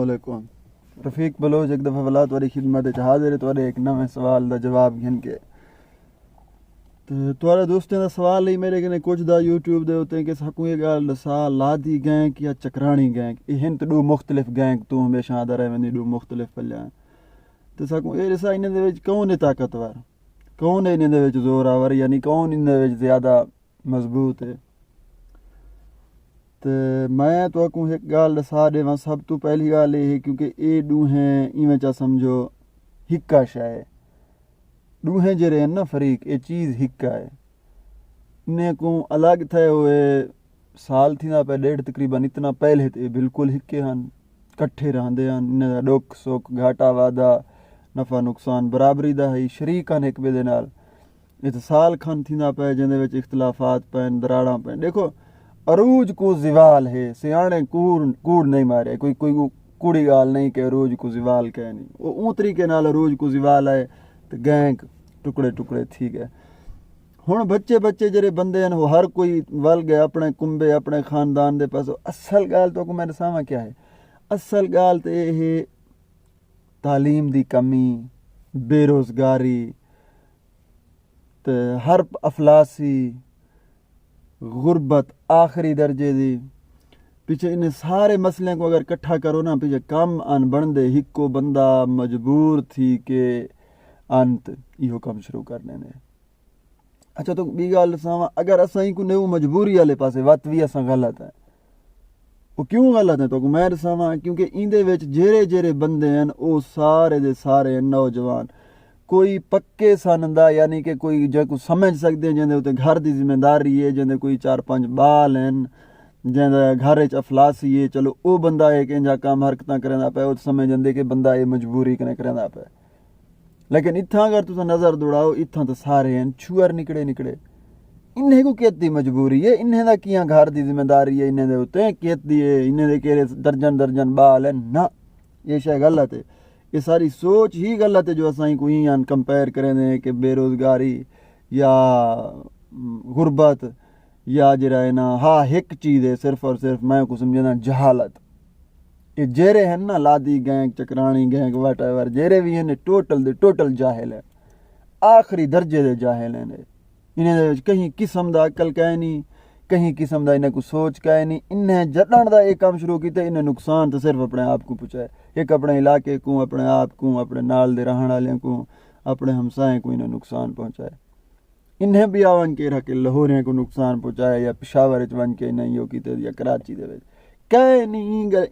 अस्सलामुअलैकुम। रफ़ीक बलोच एक दफ़ा वला तुहाडी खिदमत च हाज़िर है तुहाडे एक नवें सवाल दा जवाब घिन के। ते तुहाडे दोस्तें दा सवाल ही मेरे कने पुछदा यूट्यूब दे उत्ते कि साकू ये गल दसा लादी गैंग या चकराणी गैंग ये हिन ते दो मुख्तलिफ गैंग तू हमेशा आदा रहे दो मुख्तलिफ पल्लियां ते साकू ये दसा इन्हां दे विच कौन है ताकतवर, कौन है इन्हां दे विच ज़ोरावर, यानी कौन इन्हां दे विच ज़्यादा मजबूत है। तो मैं तो को एक गाल दसा देवां। सब तो पहली गाल ये क्योंकि ये दूहें इवें चा समझो हिक्का शय दूहें जरे हैं ना फरीक ये चीज़ हिक्का है। इन्हें को अलग थे हुए साल थी ना पे डेढ़ तकरीबन इतना पहले तो बिल्कुल हिक्के हन कट्ठे रहंदे हन। इन्हें दुख सुख घाटा वादा नफ़ा नुकसान बराबरी दा है शरीक हन एक बे दे नाल। इस साल खन थी ना पे जिंदे विच इख्तलाफात पैन दराड़ा पैन। देखो अरूज को जिवाल है सियाने कूड़ नहीं मारे कोई कूड़ी गाल नहीं के अरूज को जिवाल कह नहीं वो ऊँ तरीके नाल अरूज को जिवाल है तो गैंग टुकड़े टुकड़े थी गए। हुण बच्चे बच्चे जरे बंदे हैं वो हर कोई वल गए अपने कुंबे अपने खानदान दे पास। असल गाल तो मैं दसावां क्या है, असल गाल तो ये है तालीम दी कमी बेरोज़गारी तो हर अफलासी गुरबत आखिरी दर्जे दी पीछे इन्हें सारे मसलों को अगर इकट्ठा करो ना पीछे कम अन बनदे हिक्को बंदा मजबूर थी के अंत इहो कम शुरू करने ने। अच्छा तो बी गाल दसावां अगर असां को नहीं मजबूरी वाले पासे वत भी असां गलत है। वो क्यों गलत है तो मैं दसावां क्योंकि इंदे विच जेरे जेरे बंदे हैं वो सारे दे सारे नौजवान कोई पक्के सनदा यानी कि कोई जो कुछ समझ सकते हैं जिंदे उत्ते घर की जिम्मेदारी है जिंदे कोई 4-5 बाल हैं जिंदे घर च अफलासी है चलो वो बंदा एक इंजा काम हरकतां करेंदा पे उस समझ जंदे कि बंदा ये मजबूरी कने करेंदा पे। लेकिन इत्थां अगर तुस नज़र दौड़ाओ इत्थां तो सारे हैं छुअर निकड़े निकड़े। इन्हें को केती मजबूरी है इन्हें दा कियां घर की जिम्मेदारी है इन्हें दे उत्ते केती है इन्हें दे केरे दर्जन दर्जन बाल हैं ना ये शय गलत है। ये सारी सोच ही गलत है जो असां को ही कंपेयर करें कि बेरोज़गारी या गुरबत या जरा है ना हाँ एक चीज़ है सिर्फ और सिर्फ मैं को समझना जहालत। ये जेरे हैं ना लादी गैंग चकरानी गैंग वट एवर जेरे भी हैं टोटल दे टोटल जाहिल है आखिरी दर्जे दे जाहिल हैं। इन्हें कहीं किस्म दा अकल कह नहीं कहीं किस्म दा इन्हें को सोच कह नहीं। इन्हें जतन दा एक काम शुरू किया इन्हें नुकसान तो सिर्फ अपने आप को पहुँचाए एक अपने इलाके को अपने आप को अपने नाल दे रहने वाले को अपने हमसाए को इन्हें नुकसान पहुँचाए। इन्हें भी आवन के रख लाहौर को नुकसान पहुँचाए या पेशावर वन के नहीं हो कि या कराची दे कह नहीं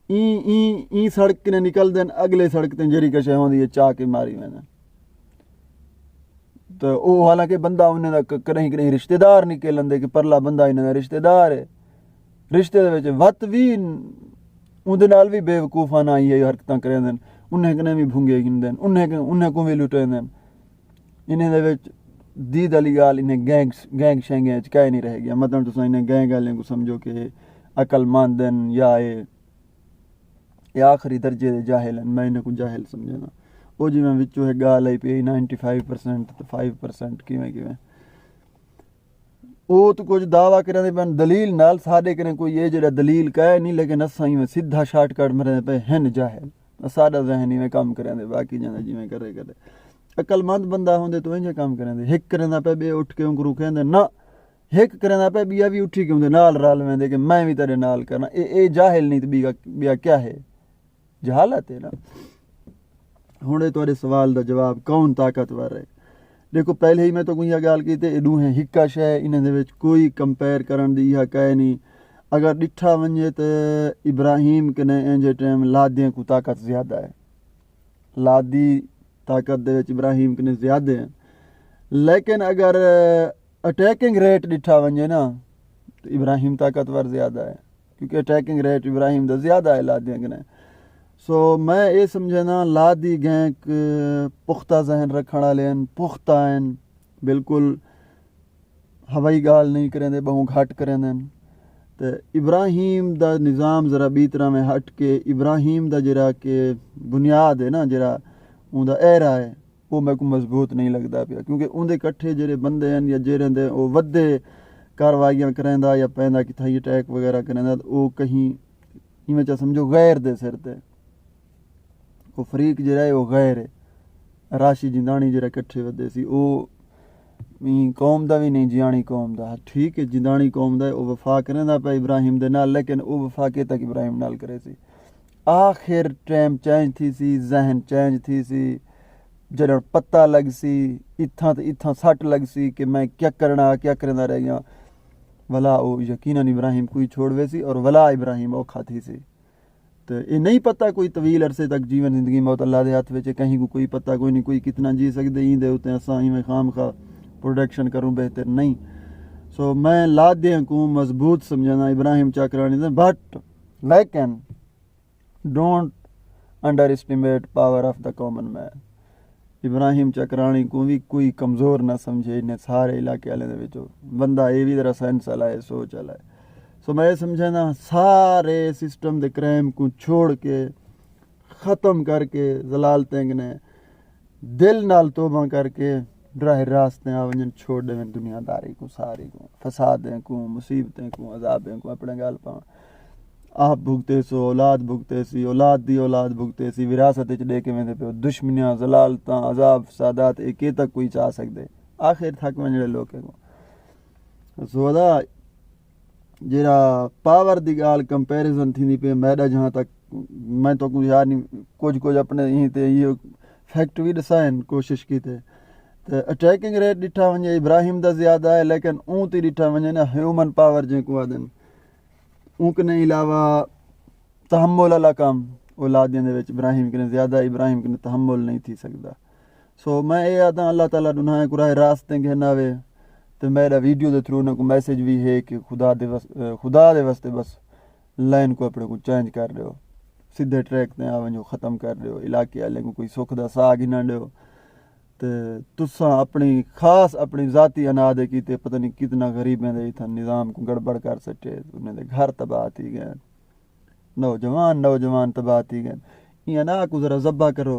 ई सड़क ने निकल देन अगले सड़क ते जरी कशे होंदी है चाह के मारी मैंने तो वो हालांकि बंदा उन्हें कहीं कहीं रिश्तेदार निकल आंदे कि परला बंदा इन्हें रिश्तेदार है रिश्ते दे विच वत भी उहदे नाल भी बेवकूफाना आई है हरकतां करेंदे उन्हें कने भी भुंगे गिनदे उन्हें को भी लुटेंदे। इन्हें दे विच दी दली गाल इन्हें गैंग शेंगे च कह नहीं रह गया। मतलब तुसां इन्हें गैंग वालें को समझो कि अकलमंद हैं या ये आखिरी दर्जे दे जाहिल हैं। मैं इन्हें को जाहिल समझना वो जिवें विचों एक गाल आई पई 95% तो 5% किवें किवें वो तो कुछ दावा करें पैन दलील नाल साढ़े करें कोई ये जरा दलील कहे नहीं लेकिन असा ही सीधा शार्टकट मरे पे हैं जाहिल साडा जहन ही में काम करें बाकी जाना जिवें करे करे अकलमंद बंदा होंदे तो इंजे काम करें हिक करें पे बे उठ के उंगरू कहंदे ना हिक करें पे बिया भी उठी के उंदे नाल रल वेंदे कि मैं भी तेरे नाल करना ए जाहिल नहीं तो बिया क्या है जहालत है ना। हुणे तुहाडे सवाल दा जवाब कौन ताकतवर है। देखो पहले ही मैं तो कोई गाल की थे दूहें हिक्का शय इन्हें दे विच कोई कंपेयर करन दी या कह नहीं। अगर डिठा वने तो इब्राहिम कने इंजे टाइम लादियां को ताकत ज़्यादा है लादी ताकत दे विच इब्राहिम कने ज़्यादा है। लेकिन अगर अटैकिंग रेट डिठा वने ना तो इब्राहिम ताकतवर ज़्यादा है क्योंकि अटैकिंग रेट इब्राहिम दा ज़्यादा है लादियां कने। सो मैं ये समझना लादी गैंग पुख्ता जहन रखने वाले हैं पुख्ता हैं बिल्कुल हवाई गाल नहीं करेंदे बहु घट करेंदे तो इब्राहिम दा निज़ाम ज़रा बी तरह में हट के इब्राहिम दा जरा के बुनियाद है ना जरा उनका एरा है वो मेरे को मजबूत नहीं लगता पिया क्योंकि उनके कट्ठे जेरे बंदे हैं या जेरे दे वो वड्डे कार्रवाइयां करेंदा या पैंदा कि अटैक वगैरह करेंदा वो कहीं इवें चा समझो गैर दे सिर ते वो फरीक जो है वो गैर है, राशि जिंदानी जो कट्ठे वधे सी वो कौम का भी नहीं, जियाणी कौम का। ठीक है, जिंदानी कौम का वो वफा करेंदा पे इब्राहिम दे नाल, लेकिन वो वफा के तक इब्राहिम नाल करे सी। आखिर टाइम चेंज थी सी, जहन चेंज थी सी, जब पता लग सी इत्थां तो इत्थां सट लग सी कि मैं क्या करना क्या करना रह गया, वला वो यकीनन इब्राहिम कोई छोड़वे सी और वला इब्राहिम औखा थी सी। तो ये नहीं पता कोई तवील अरसे तक जीवन जिंदगी मौत अल्लाह के हाथ में, कहीं को कोई पता कोई नहीं, कोई कितना जी सकते ही दे उतने असा ही मैं खाम खा प्रोडक्शन करूँ बेहतर नहीं। सो मैं लादे को मजबूत समझना इब्राहिम चाकरानी से, बट लेकिन don't underestimate power of the common man. Ibrahim Chakrani को भी कोई कमज़ोर ना समझे, इन्हें सारे इलाके वाले बंदा ये भी जरा सेंस वाला है, सोच वाला है। सो मैं समझना सारे सिस्टम के क्राइम को छोड़ के ख़त्म करके जलालतें ने दिल नाल तोबा करके राह रास्ते आ वजन छोड़ देवें दुनियादारी को, सारी को फसादें को, मुसीबतें को, अजाबें को अपने गाल पाओ। आप भुगते सो, औलाद भुगते सी, औलाद दी औलाद भुगते सी, विरासत दे के वेंदे पे दुश्मनियां जलालतां अजाब फसादात एक तक कोई चाह सकते, आखिर थक वजड़े लोग को। सो अदा जरा पावर की गाल कंपेरिजन थी पे, मैडा जहाँ तक मैं तो कुछ यार नहीं कुछ अपने यहीं ते ये फैक्ट भी दसाइन कोशिश की थे। तो अटैकिंग रेट ॾिठा वञे इब्राहिम का ज़्यादा है, लेकिन ऊँ थी ॾिठा वञे ना ह्यूमन पावर जेको आदन उनके अलावा तहम्मुल वाला काम औलादियों दे विच इब्राहिम के ज़्यादा, इब्राहिम के तहम्मुल नहीं थी सकता। सो मैं ये आदा अल्लाह ताला दुनाए कुराए रास्ते घेनावे, तो मेरा वीडियो के थ्रू उनको मैसेज भी है कि खुदा दे वास्ते बस लाइन को अपने को चेंज कर दो, सीधे ट्रैक ते आ वञो, ख़त्म कर दो, इलाके वाले को कोई सुख का साह गिना दो। तो तुसा अपनी खास अपनी ज़ाती अनाद की ते पता नहीं कितना गरीबें दे इतना निज़ाम को गड़बड़ कर सके, उन्हें घर तबाह थी गए, नौजवान तबाह थी गए। ये ना को ज़रा ज़ब्बा करो,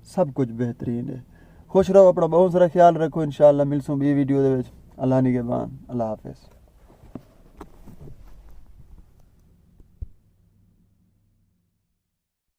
सब कुछ बेहतरीन है। खुश रहो, अपना बहुत सारा ख्याल रखो, इंशाअल्लाह मिलसूँ भी वीडियो दे विच। अल्लाह निगहबान, अल्लाह हाफिज़।